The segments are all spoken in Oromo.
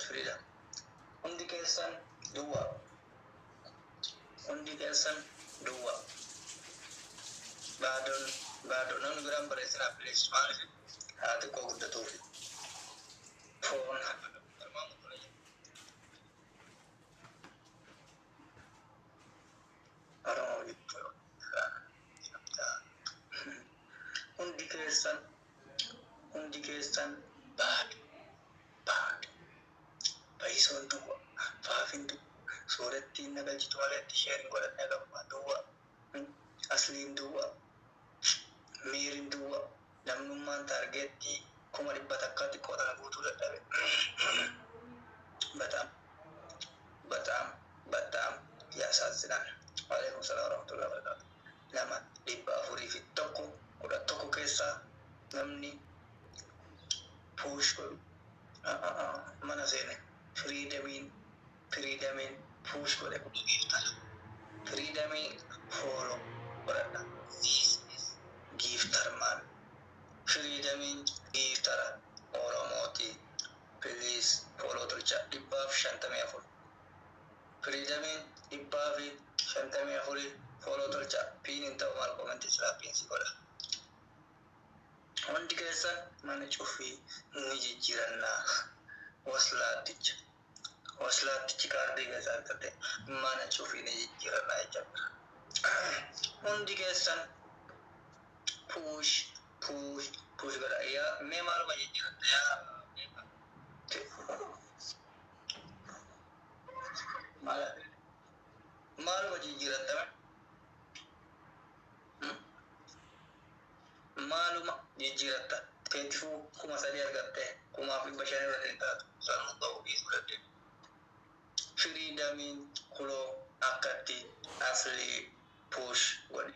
freedom. Hundi keessan duwwa. Hundi keessan duwwa. Baadon namni biraan bareessinaaf bileessu maaliif haa xiqqoo guddatuufi. Foon armaan kun Oromoo jechuudha. Hundi keessan baadu. Bayisoon duwwa. Faafin duwwa. Soorattiin nagalchitu walitti sheerin godhannee qabaa duwwa. Asliin duwwa. Miirin duwwa. Namnummaan taargeettii 100 takka xiqqoo tana guutuu dadhabe. Bataam yaasaasinaan. Waalaikum salaam warahmatullahi wabarakatuh. Nama 411 keessaa namni push godhu mana seene freedomiin push godhe giftara. Freedomiin follow godhadha. This is giftar man. Freedomiin giftara Oromooti. Please follow tolcha 54. Freedomiin 54 follow tolcha. Piinin ta'u maal komantii silaa piinsi godha. Hundi keessan mana cufii ni jijjiirannaa. Waslaattichi kaardii keessaa argatte mana cufii ni jijjiirannaa jechuudha. Hundi keessan push godha. Yaa mee maaluma jijjiiratta yaa maaluma jijjiiratta maaluma jijjiiratta keetifuu 3,000 argatte 5,500 irra taatu sanuu ta'uu dhiisuu dandeenya. Freedomiin kuloo akkatti aslii push godhe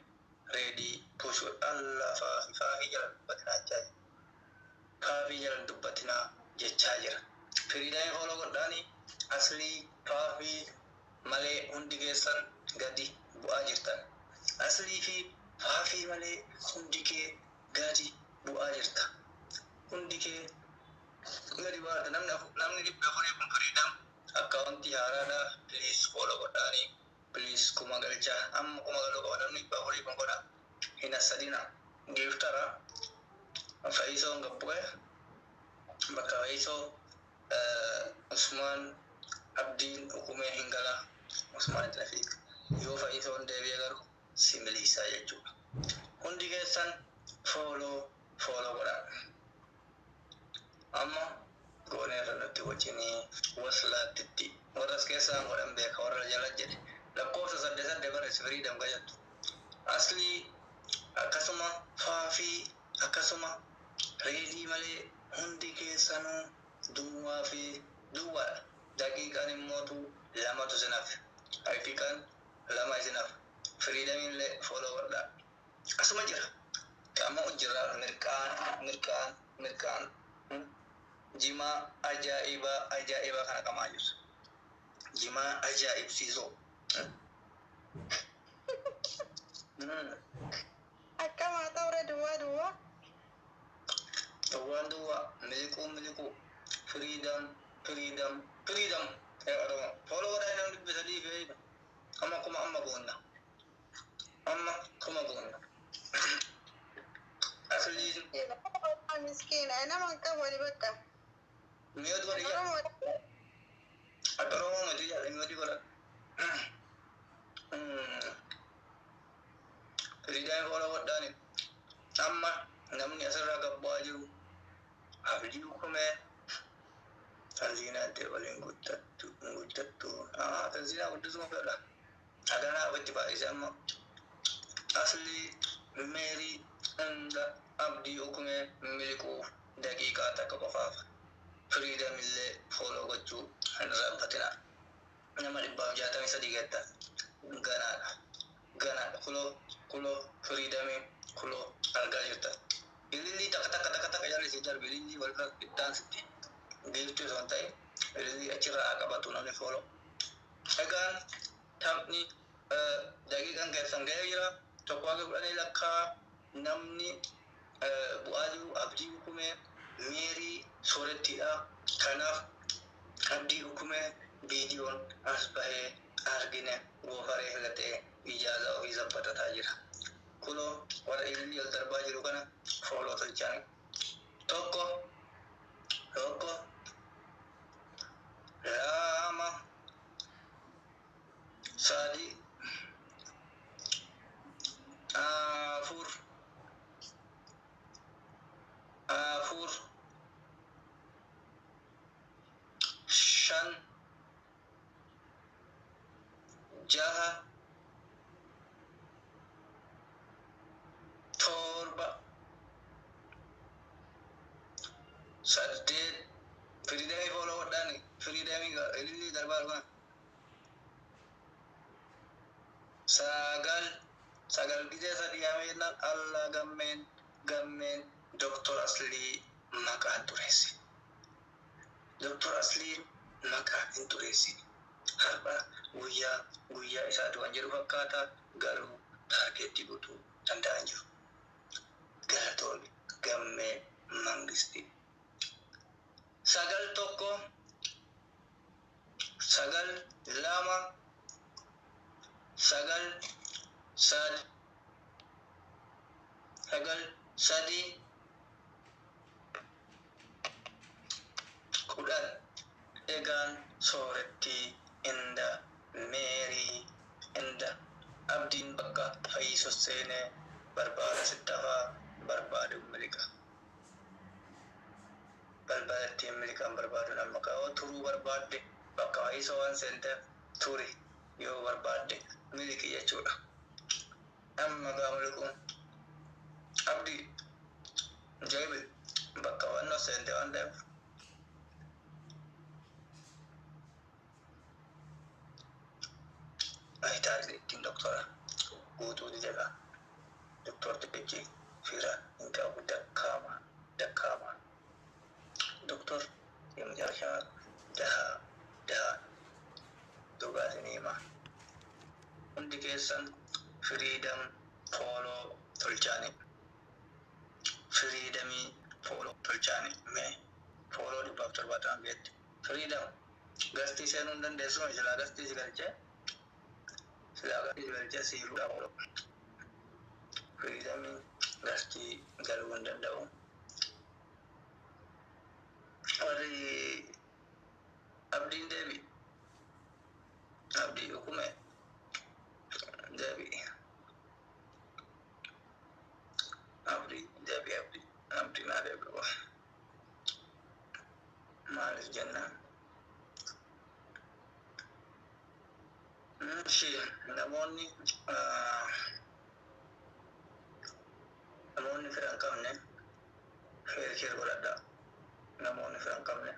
reedii push godhe Allah faafii jala dubbatinaa jechaa jira. Faafii jala dubbatinaa jechaa jira. Freedomiin foloo godhaanii aslii faafii malee hundi keessan gadi bu'aa jirtan. Aslii fi faafii malee hundi kee gadi bu'aa jirta. Hundi kee gadi bu'aa jirta. Namni 400 kun freedom akkaawuntii haaraadha. Please follow godhaanii. Please kuma galcha. Amma kuma galuu qaba namni 400 kun godha. Hin asadina. Giftara. Faayisoon gabbu'e. Bakka faayisoo Usmaan Abdiin hukumee hin gala. Usmaan itti nafi. Yoo faayisoon deebi'ee garuu similiisaa jechuudha. Hundi keessan follow godhaa. Amma gooneerra nutti wajjinii waslaattitti warras keessaan godhan beeka warra jala jedhe lakkoofsa 8 barreessi freedom gajattu. Aslii akkasuma faafii akkasuma reedii malee hundi keessanuu duwwaa fi duwwaadha. Daqiiqaan immootu 2tu isinaaf. Hafiiqaan 2 isinaaf. Freedomiin illee follow godhaa. Asuma jira. Qaama hojirraa mirqaan jimaa ajaa'ibaa kana qamaa jirtu. Jimaa ajaa'ibsiisoo. Akkama ta'ure duwwaa. Duwwaa miliquu. Freedom. Follow godhaa namni bisadii fayyada. Amma kuma goonna. Asliin miskiina nama qabu wali bakka. Mi'ooti godhi jala. Akka Oromoo miti jala mi'ooti godha. Freedom follow godhaani. Amma namni asirraa gabbaa jiru abdii hukumee tanziinaa itti waliin guddattu. Tanziinaa guddisuma fedha. Aganaa abatti baay'ise amma aslii meerii hunda abdii hukumee miliquuf daqiiqaa takka qofaaf freedom illee follow gochuu hin raabbatinaa. Nama 163 gettan ganaadha. Kuloo freedomii kuloo argaa jirta. Ilillii takka jaallisii darbe ilillii walirra bittaan sitti geeftuu osoo hin ta'in ilillii achirraa qabatu namni follow. Egaan taphni daqiiqaan keessan ga'ee jira. Tokko haga 10 lakkaa namni bu'aa jiru abdii hukumee meerii soorettiidha. Kanaaf abdii hukumee viidiyoon as bahee argine goofaree filatee ijaazaa ofii sabbatataa jira. Kunoo warra ilmi ol darbaa jiru kana fooloo tolchan. Tokko lama sadi afur shan jaha torba saddeet firidamii fooloo godhaani firidamii ilmi darbaa kana sagal gizee sadii ameennan Allah gammeen Dr. Aslii maqaan tureessi. Dr. Asliin maqaan hin tureessi. Har'a guyyaa isaa du'an jedhu fakkaata garuu taargeetti guutuu danda'an jiru. Galatoonni gammee mangisti. Sagal tokko, sagal lama, sagal sadi, kudhan. Egaan sooretti inda meerii inda abdiin bakka fayyisos seenee barbaada sittafaa barbaade umilika. Balbalatti umilikaan barbaadu nama kaa'oo turuu barbaadde bakka fayyisoo waan seenteef turi yoo barbaadde miliki jechuudha. Amma gaamulikuun abdii jaabil bakka waan seente waan ta'eef taargeettiin doktora guutuu jedha. Doktor Tibbichi fira hin qabu dakkaamaa. Doktor የመጨረሻ ደሃ ዱጋትን ሂማ hundi keessan firiidam fooloo tolchaani firiidamii fooloo tolchaani mee fooloo 170 beetti firiidam gastii seenuu hin dandeessu silaa gastii si galchee siifuu dhabu firiidamii gastii galuu hin danda'u warri abdiin deebi abdii hukume deebi abdii naa deebi maaliif jennaan namoonni fira hin qabne sheer godhadhaa namoonni fira hin qabne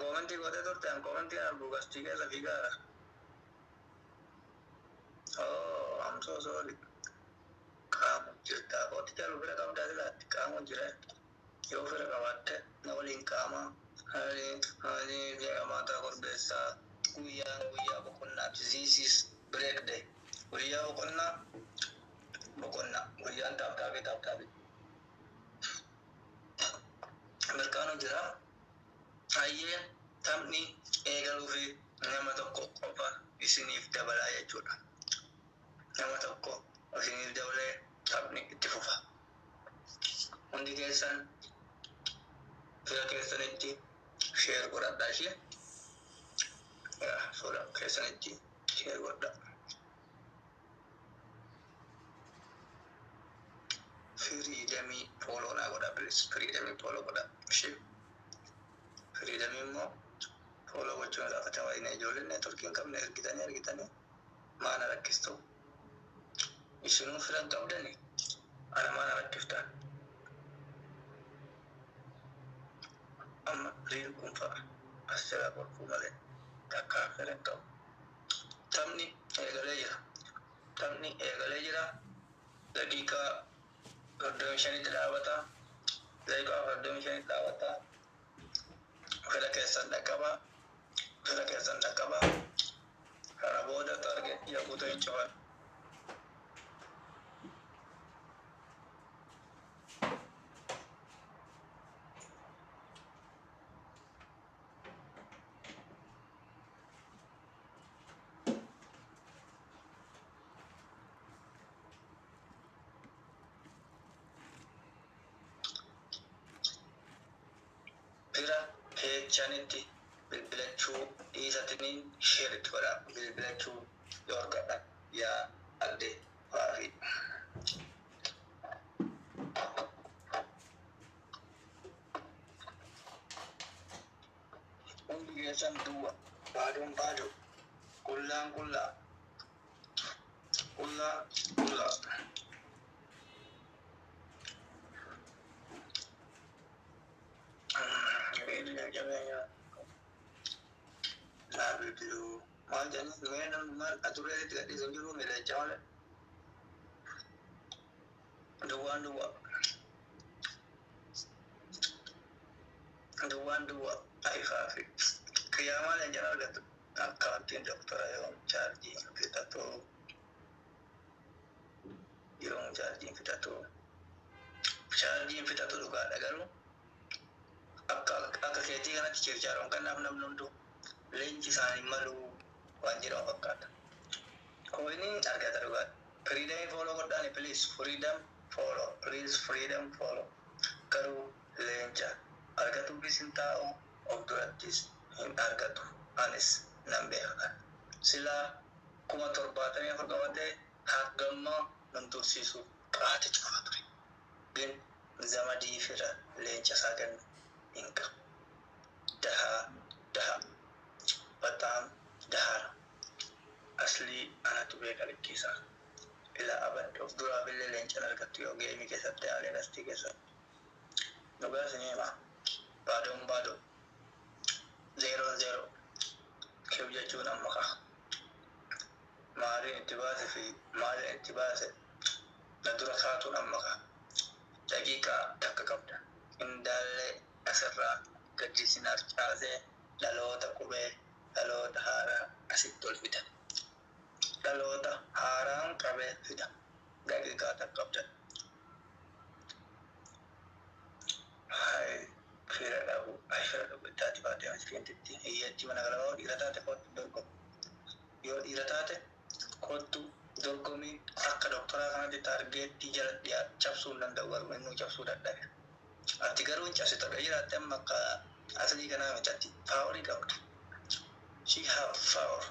komentii godhee turte komentii argu gastii keessa fiigaara I'm so sorry qaamu jirtaa kooti jalu fira qabdaa silaatti qaamu jira yoo fira qabaatte na waliin qaamaa hali jeeqamaataa korbeessaa guyyaa boqonnaa this is break day guyyaa boqonnaa guyyaan taaptaabe mirkaanu jira hayyee taphni eegaluu fi nama tokko qofa isiniif dabalaa jechuudha nama tokko isiniif dabalee taphni itti fufa hundi keessan fira keessanitti sheer godhadhaa ishee fira keessanitti sheer godhaa Freedom follow na goda please freedom follow goda shi freedom mo follow gocho la kata wa ina jole ne turkin kam ne ergitane mana rakisto isunu firan kam dani ana mana rakifta amma real kumfa asira ko kumale takka firan kam tamni egalejira dakika Ferdomishani dhaabata zaiqaa ferdomishani dhaabata fira keessan dhaqqaba kana booda target yaquutu hin cuban jechanitti bilbilachuu dhiisatiniin sheeritti godha bilbilachuu yoo argadha yaa adde waafi hundi keessan duwwa baadoon baadoo qullaan qullaa qullaa qullaa Nabilu mal janis menan mal ature tidak disenjuru mele jawale dua aifafi kiamal yang jalan itu akauntin dokter yang charging kita tuh juga ada galu akka keti kana cicarong kan nam nundu lenci sani malu wanjiro fakkata ko ini agak tarugat freedom follow kodani please freedom follow karu lenca argatu bisintao obduratis in argatu anis nambe akan sila kuma torbatani afgamate hakgamma nantursisu qaati chufatri gen zamadi fira lenca sagan inka daha batam dahar asli anak tu bekal kisah ila abad of dura bille lenca argatu yoge mi kesatte ale nasti kesa noga sinema bado 0-0 kebja chuna maka mari intibase nadura khatun maka dakika takakabda indale asarra gadi sinar chaze dalota kube dalota hara asitol fida dalota haram kabe fida dakika takabda hai fira dabu tadi pada asfianti iya di mana kalau iratate kotu dorgomi akka doktora kana di target di jalan dia capsu dan dawar menu capsu dan ati garun capsu to ira maka asli kana mencati power doctor she have power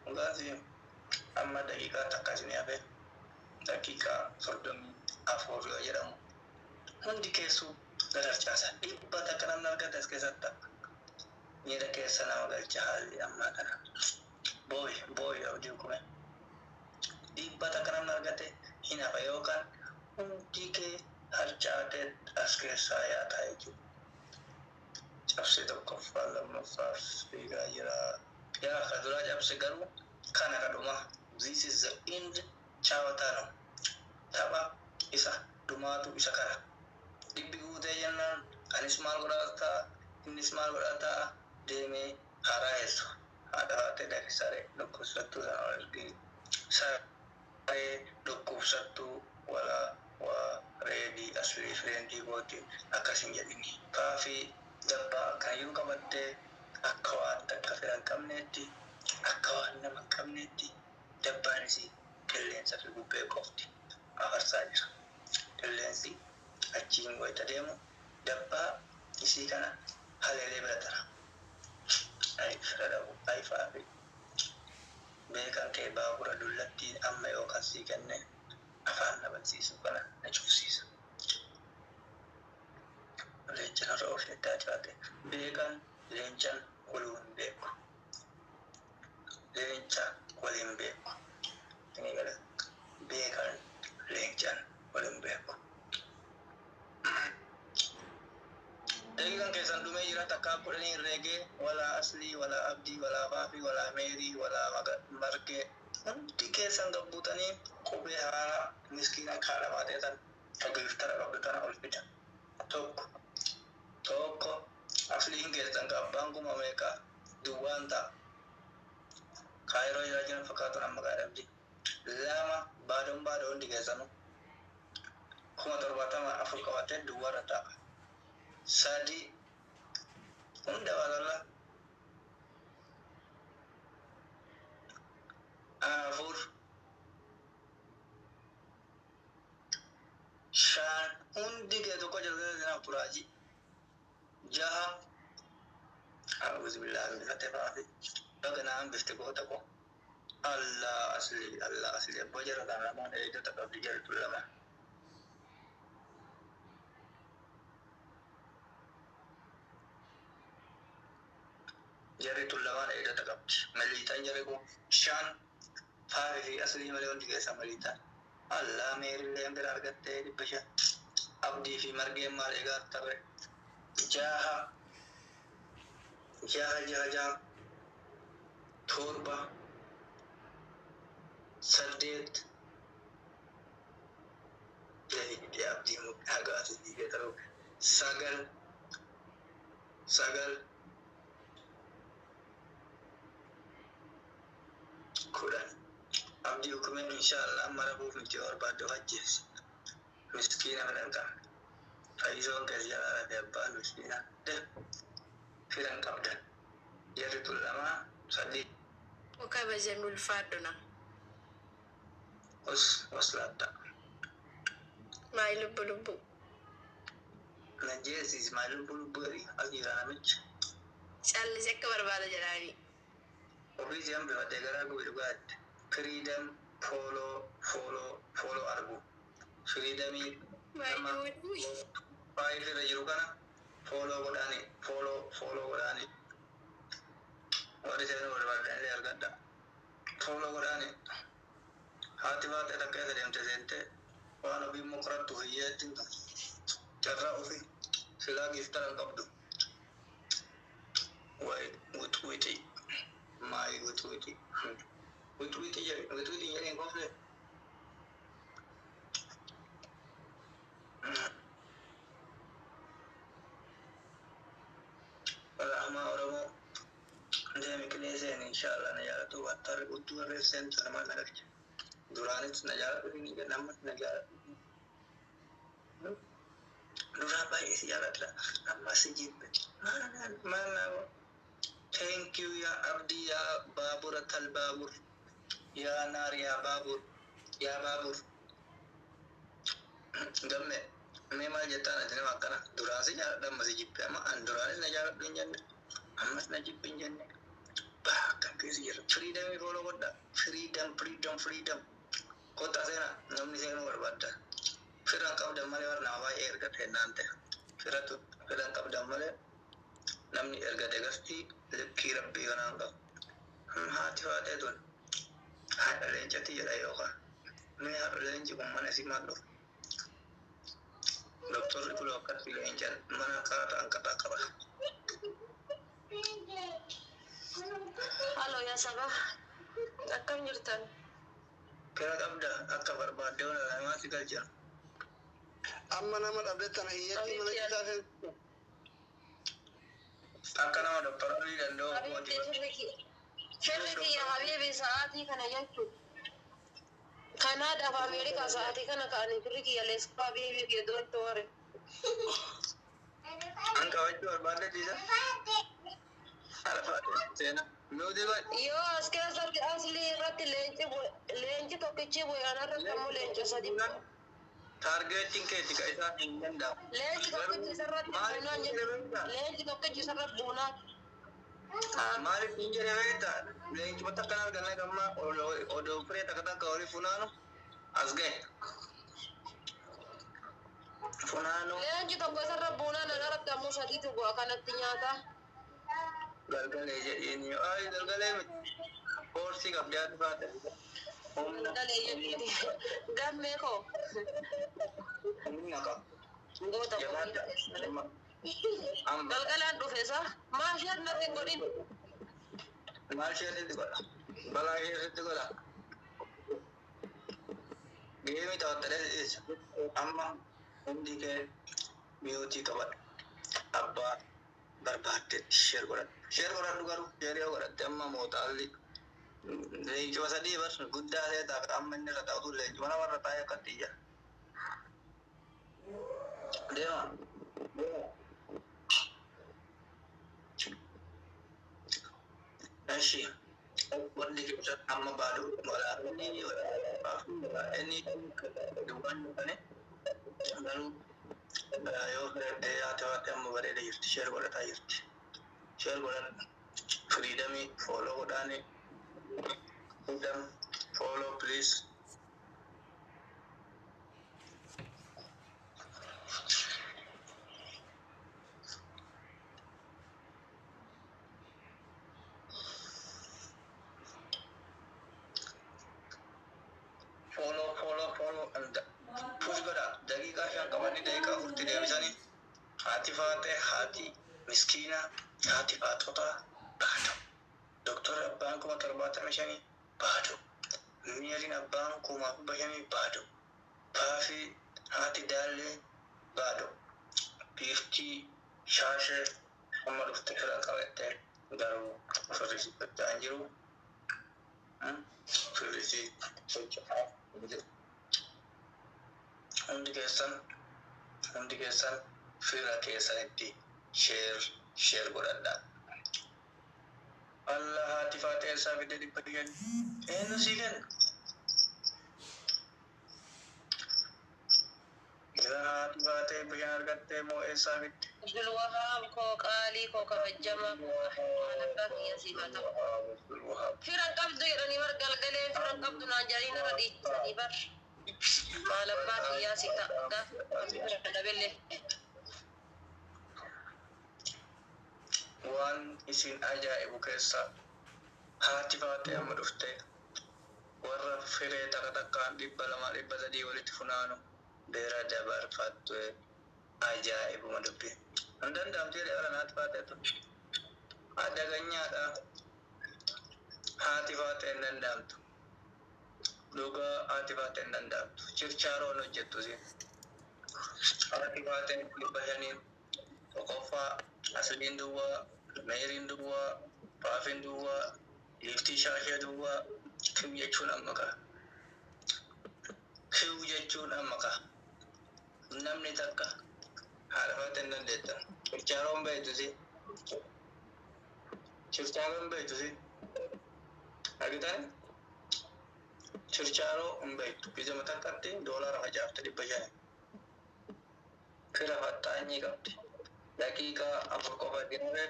ngazi amma dakika takasini abe dakika sordomi afor yo jaram hundi kesu darar casa ibata kana narga kesata ni da kesa na magal jahali amma kana boy audio kuma ibata kana nargate hina bayokan hundi ke harchate aske saya thaiju capse to kofala mafas biga ya khadura capse garu kana kaduma this is the end chawatano taba isa dumatu isa kara dibigude yanna anismal gorata deme haraeso ada tidak sare dokku satu lagi sare dokku satu wala wa ready asli friendly boti akasin jadi ni kafi dabba kayu kabate akawan takafiran kamneti akawan nama kamneti dabba nisi kellen satu gubbe kofti awar saja kellen si achiin goita demu dabba isi kana halele beratara ay fradabu ay faabi bekan ke babura dullatti amma yo kasi kenne afan na bansisu kana na chufsisu lencana rofe tajate bekan lencan kulun beku lenca kulun beku ini gala bekan lencan kulun beku Dengan kesan dume jira takap ni rege wala asli wala abdi wala bafi wala meri wala marke di kesan gabutani kobe hara miskina khala matetan agirtara gabutana olpita toko asli kesan gabangu mameka duwanta kairo jira fakatun amma abdi lama badon di kesanu kuma torbatama afrika wate duwarata sadi unda wala afur shan undi ke to ko jalga na puraji jaha أعوذ بالله من الفتاة بقنا عم بفتقوتكو الله أصلي بجرة لما إيدا تقبل جرة لما جرة لما إيدا تقبل مليتان جرة شان فاري أصلي مليون جيسا مليتان الله مير اللي أمبرار قد بشا أبدي في مرقين ماليقات تبع جاها توربة سديت يا أبدي حاجات دي كده سجل كلان أبدي وكمان إن شاء الله أما ربو في الجوار بعد وجهز مسكينة من أنت فايزون كزيالة لديبان مسكينة ده filan kabda yaritul lama sadi Oka bajanul faduna. waslata My lubu. na jesi ismail bulburi agira namich Charlie Zeka barbara jarani. obisi ambe wategara gubat freedom follow argu freedom My pai fira jirukana follow godani wari senu warbada ele algada follow godani hatibat eta kaya demte sente wana bi mukratu hiyatin jarra ufi sila giftaran qabdu wai wutwiti mai wutwiti yani ngofle rahma oromo ndemi kilesen inshallah najala watar utu resen sama nagak duranit najala ini namat najala duraba isi jalatla amma sijib mana thank you ya abdi ya baburatal babur ya nar ya babur gamme memang jatana jene makana durasi jala dam masjid ama andurani najala dunjan amma najib pinjan bahkan kisir freedom follow goda freedom kota sena namni sena warbada firan kabda male warna wa erga tenante firan kabda male namni erga degasti lekki rabbi wananga hati wate don hada lenjati yala yoga me hada lenji kumana simado doktor itu lokat lenjan mana kata angkata kaba. Halo ya Sabah. Akam jirtan. Kira kabda akabar badeo na masih kerja. Amma nama update tanah iya mana kita sen. Akan nama dokter Ali dan do. Sheriki ya habibi saati kana yaktu. Kanada fa Amerika saati kana kani firiki ya lespa habibi ke doktor. Angka wajib berbeda tidak? Apa cina? Yo, sekarang asli rati lenci to kecil boy anak kamu lenci sadi. Targeting ke tiga isa ingin dah. Lenci to kecil serat bulan je. Lenci to kecil serat bulan. Mari pinjam ya lenci mata kenal karena kamu odo pre tak kata kau funano asge. Funano. Lenci to kecil serat bulan anak kamu sadi tu gua akan ternyata. Galgal aja ini, galgal ini, kursi kabdiat baat. Galgal aja ini, gamme ko. Ini nak. Gua tak boleh. Galgalan tu fesa, masih nanti godin. Masih ada juga, balai ada juga. Game itu terus, amma, ke beauty kabar, apa berbadet share koran dugaru share koran amma motali le cuma sadi bas gudda saya tak amma ne rata tu le mana warna taya katiya dia Ashi wandi kita amma baru wala ini dugan ne lalu yo ya tawa amma bare da share koran tayirti share godhan freedom follow godhani freedom follow please follow and push godha daqiiqa shan qabani daqiiqa furti deebisani haati faate haati miskiina haati faatota baado doktor abbaan kuma 75 baado miyarin abbaan kuma 50 baado paafi haati daalle baado bifti shaashe amma dhufte firan qabette garuu firrisi bittaan jiru firrisi socho'aa hundi keessan fira keessanitti sheer godhadha Allah haati faatee isaa fide 500 eenyu sii kenna haati faatee bishaan argattee moo eessaa fidde Abdulwahaab koo qaalii koo kabajjamaa koo maalabbaa kiyya siifaa ta'u firan qabdu jedhanii bar galgalee firan qabdu naan jedhanii narra dhiichisanii bar maalabbaa kiyyaa si ta'a gaafa fira dabellee waan isin ajaa'ibu keessa haati faatee amma dhufte warra firee takkaan 200 300 walitti funaanu beera dabarfattu ajaa'ibuma dubbi hin danda'amtee dheeraa haati faatee tu adaganyaadha haati faatee hin danda'amtu dhugaa haati faatee hin danda'amtu chirchaaroon hojjettu si haati faatee 500 tokkoffaa asliin duwwaa meeriin duwwaa paafin duwwaa liftii shaashee duwwaa kiw jechuun amma ka namni takka haadha faatee hin dandeettan chirchaaroon beektu si argitan chirchaaroo hin beektu bizama takkatti $6 hajaafte 500 fira fattaanyii qabdi daqiiqaa 4 qofa dinare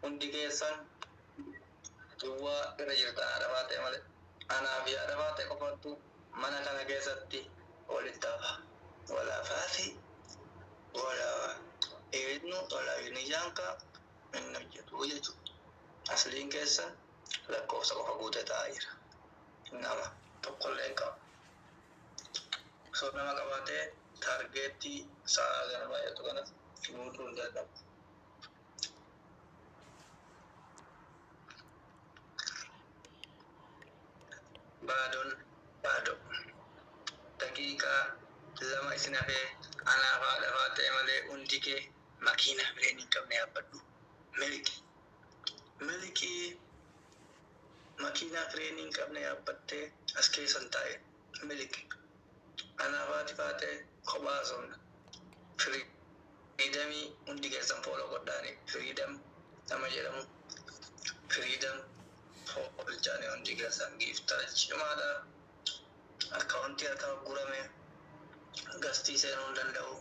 hundi keessan duwwaa irra jirtan haadha faatee malee anaa fi haadha faatee qofattu mana kana keessatti walitti hafa walaa faati walaa eednu walaa yunijaanka hin hojjetu jechuudha asliin keessan lakkoofsa qofa guutee ta'aa jira nama tokkollee hin qabu osoo nama qabaatee taargeettii sa'a gana baay'atu kanas guutuu hin danda'amu baado daqiiqaa 2 isin hafee anaaf haadha faatee malee hundi kee makiinaa bireen hin qabne yaabbadhu milikii makiinaa bireen hin qabne yaabbattee as keessan taa'e miliki anaaf haati faatee kophaa sun firiidamii hundi keessan fooloo godhaani firiidam nama jedhamu firiidam foolchaanii hundi keessan giiftara cimaadha akkaawuntii harkaa gurame gastii seenuu hin danda'u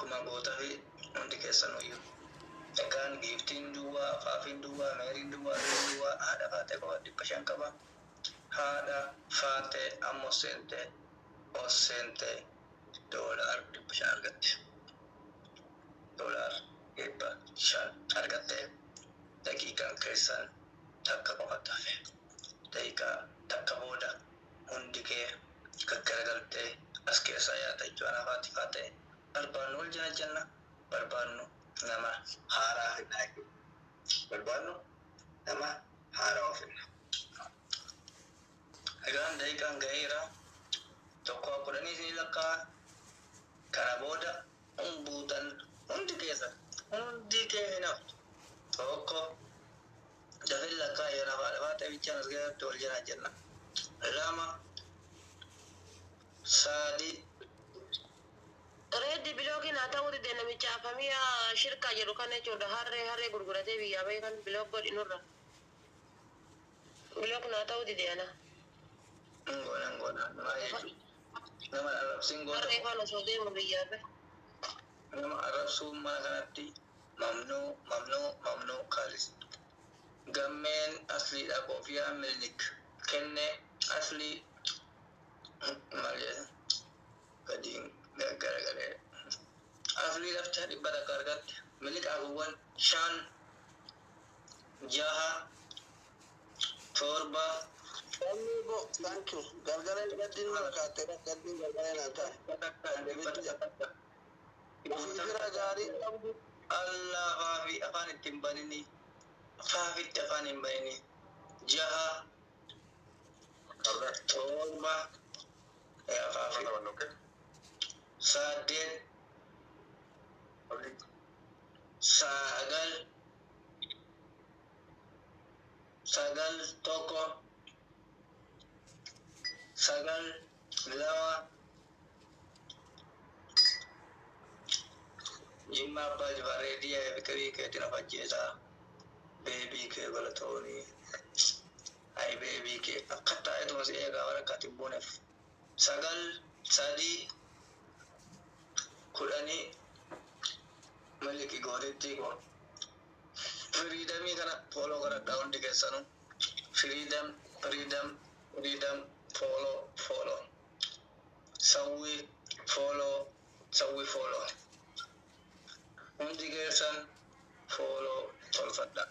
kuma goota fi hundi keessan hoyyuu egaan giiftiin duwwaa faafin duwwaa meeriin duwwaa haadha faatee qofa 500 qaba haadha faatee ammoo seentee $500 argatte $500 argatte daqiiqaan keessan takka qofa tafe daqiiqaa takka booda hundi kee gaggaragaltee as keessaa yaata jechuun haati faatee barbaannu ol jenna barbaannu nama haaraa fidnaa barbaannu nama haaraa fidna egaan daqiiqaan ga'eera tokko 10 isinii lakkaa kana booda buutan hundi kee hin haftu tokko dafin lakkaa yeroo haadha faatee bichaan as keessatti ol jenna 2 3 Reeddi biloogiin haa ta'uu dide namicha afamii shirkaa jedhu kana jechuudha harree gurguratee biyyaa bahee kan biloog godhinurra biloog naa ta'uu dide ana ngoona nama arrabsiin goota harree faana osoo deemu biyyaa bahe nama arrabsuun mana kanatti mamnuu Khalis gammeen asliidha Kofiyaa Milnik kenne asli maal jedhan gadiin garagalee asli lafti dhibba takka argatte Milnik aguwwan 5 6 7 thank you gargara gadin makate gadin gargara nata fikira gari Allah faafi afaan ittiin banini faafitti afaan hin banini 6 7 faafi 8 sagal tokko sagal lama jimma abbaa jifaaree diyaa fikrii keetiin afajjeesaa beebii kee galatoonii ay beebii kee akka taa'eetuma si eegaa warakkaati buuneef sagal sadii 10 maliki gootitti ko freedomii kana follow godhadhaa hundi keessanu freedom follow sawwi follow hundi keessan follow tolfadha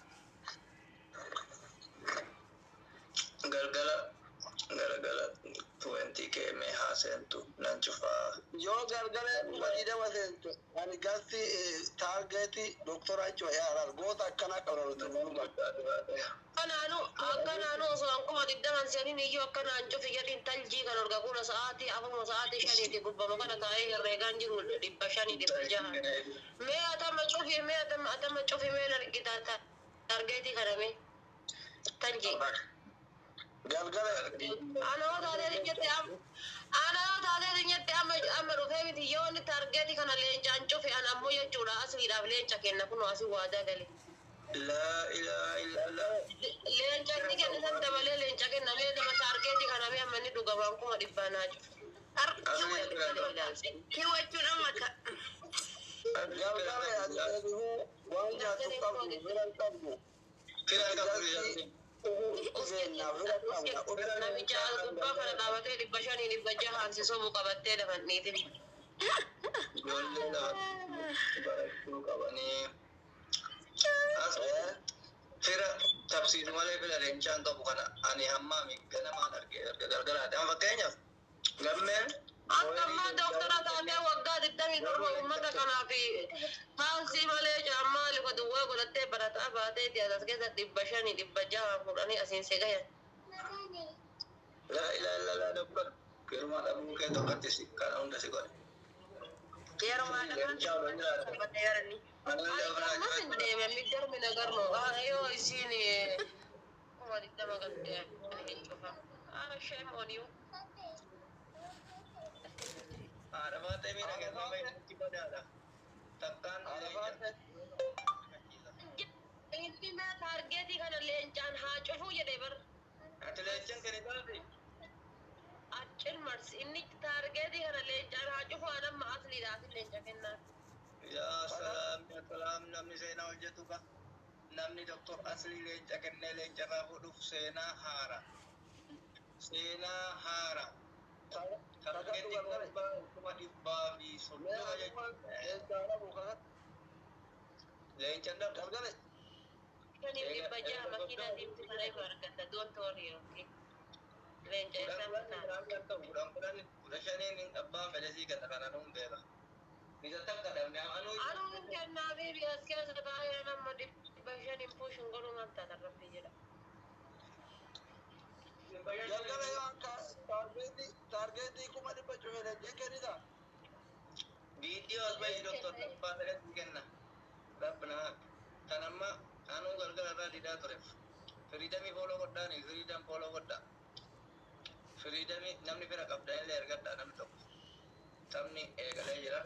galgala 20k mee haasentu nan cufaa yo gargara madida wasentu ani gasti targeti doktora cho yaral gota kana qabroto kananu so akkuma diddaman senin iyo akkana anjo fiyatin talji kan orga kuna saati afuma saati shani ti gubbama kana taa'ee herreegaan jiru 500 me atama chofi me nargita targeti kaname talji gargara ana taatee nyette amma dhufee miti yoo inni targeeti kana leencaan cufe ana ammoo jechuudha asliidhaaf leenca kenna kun asi waadaa gale laa ilaaha illallah leenca inni kennisan dabalee leenca kennamee nama targeeti kana mee amma inni dhugamaan kuma dhibbaanaa cufe kiwachuudha mata gargara yaadu waan nyaatu qabdu biran qabdu firan qabdu namicha gubbaa kana dhaabatee 500 600 sisobuu qabattee dafanniitin ijoolleen barachuu qabanii fira tabsiisu malee fira leencaan qabu kana ani hammaami ganamaan argee gargaraadhaan fakkeenyaaf gammeen akkammaa doktara taatee waggaa 27 ummata kanaaf haalsii malee jaammaa luka duwwaa godhattee barataa baateeti asas keessa 500 600 fudhanii asiin si gayan laa ilaaha illallah doktor firmaa dhabuu kee tokkotti si kana hunda si godhe yeroo maadhamaa deeme middarmi nagarno yoo isiin kuma 20 gattee hin cufa shame on you Arabaatee miidhagaa itti badaadha. Takkaan inni mee taargeetii kana leencaan haa cufuu jedhee bar. ati leencaan kan itaati. Accin marsi inni taargeetii kana leencaan haa cufuu anamma asliidhaaf leenca kennaa. Yaa salaam namni seenaa hojjetu ka namni doktor aslii leenca kennee leencarraa fuudhuuf seenaa haara. Targeetii kuma dhibbaa fi soddoma jechuudha. Leencaan dhabda. Kani dhibba jaha makiinaa diimtuu kana ifu argata don't worry okay. Leenca isaa mataa. Kudha shaniin abbaan fedhasii gata kana nuun beeka. Bisa takka dhabne anuun kennaa fi biyyaas keessa taa'ee nama 500 puushin godhuu manta tarraffi jedha. gargara yoo targeti kuma dhibba cufee jekenida Videos by Dr. Tappaa fedhasii kenna. Rabbina kanamma anuu galgala irraa didaa tureef. Firiidamii fooloo godhaani firiidam fooloo godhaa. Firiidamii namni fira qabdan illee ergadhaa namni tokko. Taphni eegalee jira.